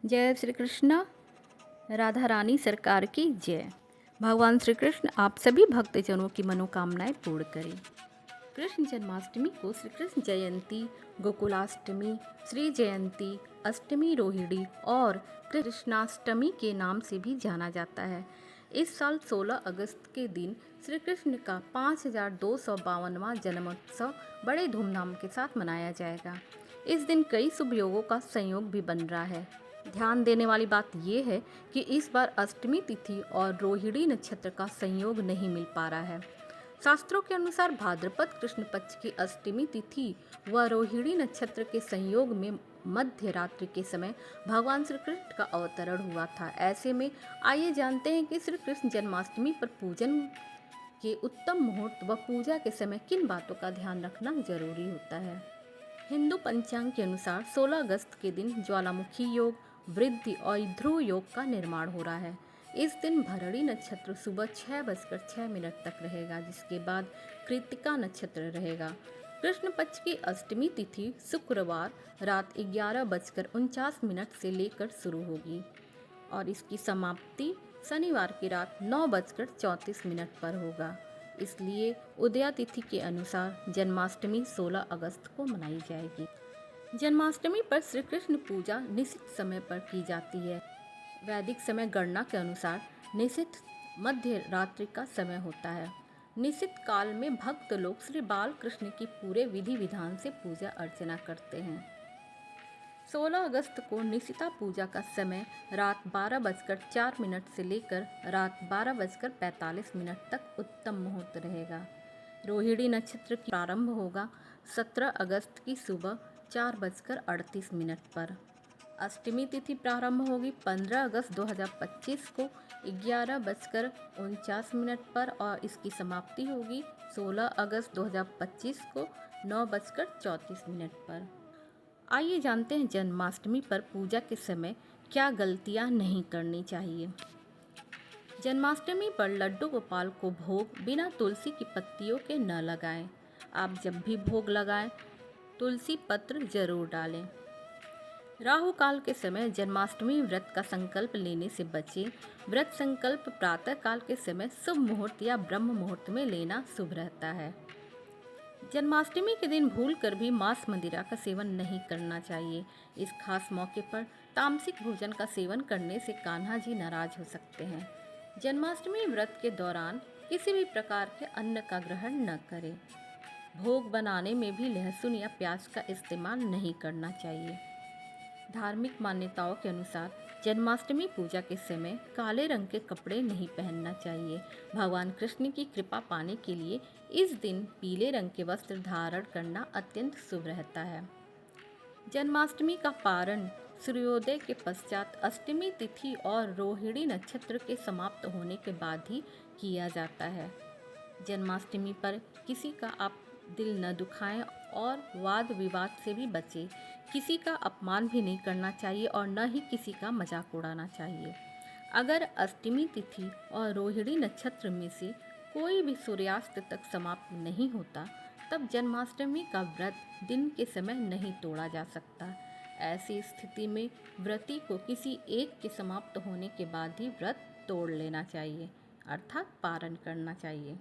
जय श्री कृष्ण। राधा रानी सरकार की जय। भगवान श्री कृष्ण आप सभी भक्तजनों की मनोकामनाएं पूर्ण करें। कृष्ण जन्माष्टमी को श्री कृष्ण जयंती, गोकुलाष्टमी, श्री जयंती, अष्टमी रोहिणी और कृष्णाष्टमी के नाम से भी जाना जाता है। इस साल 16 अगस्त के दिन श्री कृष्ण का 5252वां जन्मोत्सव बड़े धूमधाम के साथ मनाया जाएगा। इस दिन कई शुभ योगों का संयोग भी बन रहा है। ध्यान देने वाली बात यह है कि इस बार अष्टमी तिथि और रोहिणी नक्षत्र का संयोग नहीं मिल पा रहा है। शास्त्रों के अनुसार भाद्रपद कृष्ण पक्ष की अष्टमी तिथि व रोहिणी नक्षत्र के संयोग में मध्य रात्रि के समय भगवान श्री कृष्ण का अवतरण हुआ था। ऐसे में आइए जानते हैं कि श्री कृष्ण जन्माष्टमी पर पूजन के उत्तम मुहूर्त व पूजा के समय किन बातों का ध्यान रखना जरूरी होता है। हिंदू पंचांग के अनुसार 16 अगस्त के दिन ज्वालामुखी योग, वृद्धि और ध्रुव योग का निर्माण हो रहा है। इस दिन भरणी नक्षत्र सुबह 6:06 तक रहेगा, जिसके बाद कृत्तिका नक्षत्र रहेगा। कृष्ण पक्ष की अष्टमी तिथि शुक्रवार रात 11:49 से लेकर शुरू होगी और इसकी समाप्ति शनिवार की रात 9:34 पर होगा। इसलिए उदया तिथि के अनुसार जन्माष्टमी 16 अगस्त को मनाई जाएगी। जन्माष्टमी पर श्री कृष्ण पूजा निश्चित समय पर की जाती है। वैदिक समय गणना के अनुसार निश्चित मध्य रात्रि का समय होता है। निश्चित काल में भक्त लोग श्री बाल कृष्ण की पूरे विधि विधान से पूजा अर्चना करते हैं। 16 अगस्त को निशिता पूजा का समय रात 12:04 से लेकर रात 12:45 तक उत्तम मुहूर्त रहेगा। रोहिणी नक्षत्र की प्रारंभ होगा 17 अगस्त की सुबह 4:38 पर। अष्टमी तिथि प्रारंभ होगी 15 अगस्त 2025 को 11:49 पर और इसकी समाप्ति होगी 16 अगस्त 2025 को 9:34 पर। आइए जानते हैं जन्माष्टमी पर पूजा के समय क्या गलतियां नहीं करनी चाहिए। जन्माष्टमी पर लड्डू गोपाल को भोग बिना तुलसी की पत्तियों के न लगाएं। आप जब भी भोग लगाएं तुलसी पत्र जरूर डालें। राहु काल के समय जन्माष्टमी व्रत का संकल्प लेने से बचें। व्रत संकल्प प्रातः काल के समय शुभ मुहूर्त या ब्रह्म मुहूर्त में लेना शुभ रहता है। जन्माष्टमी के दिन भूलकर भी मांस मदिरा का सेवन नहीं करना चाहिए। इस खास मौके पर तामसिक भोजन का सेवन करने से कान्हा जी नाराज हो सकते हैं। जन्माष्टमी व्रत के दौरान किसी भी प्रकार के अन्न का ग्रहण न करें। भोग बनाने में भी लहसुन या प्याज का इस्तेमाल नहीं करना चाहिए। धार्मिक मान्यताओं के अनुसार जन्माष्टमी पूजा के समय काले रंग के कपड़े नहीं पहनना चाहिए। भगवान कृष्ण की कृपा पाने के लिए इस दिन पीले रंग के वस्त्र धारण करना अत्यंत शुभ रहता है। जन्माष्टमी का पारण सूर्योदय के पश्चात अष्टमी तिथि और रोहिणी नक्षत्र के समाप्त होने के बाद ही किया जाता है। जन्माष्टमी पर किसी का आप दिल न दुखाएं और वाद विवाद से भी बचें। किसी का अपमान भी नहीं करना चाहिए और न ही किसी का मजाक उड़ाना चाहिए। अगर अष्टमी तिथि और रोहिणी नक्षत्र में से कोई भी सूर्यास्त तक समाप्त नहीं होता तब जन्माष्टमी का व्रत दिन के समय नहीं तोड़ा जा सकता। ऐसी स्थिति में व्रती को किसी एक के समाप्त होने के बाद ही व्रत तोड़ लेना चाहिए, अर्थात पारण करना चाहिए।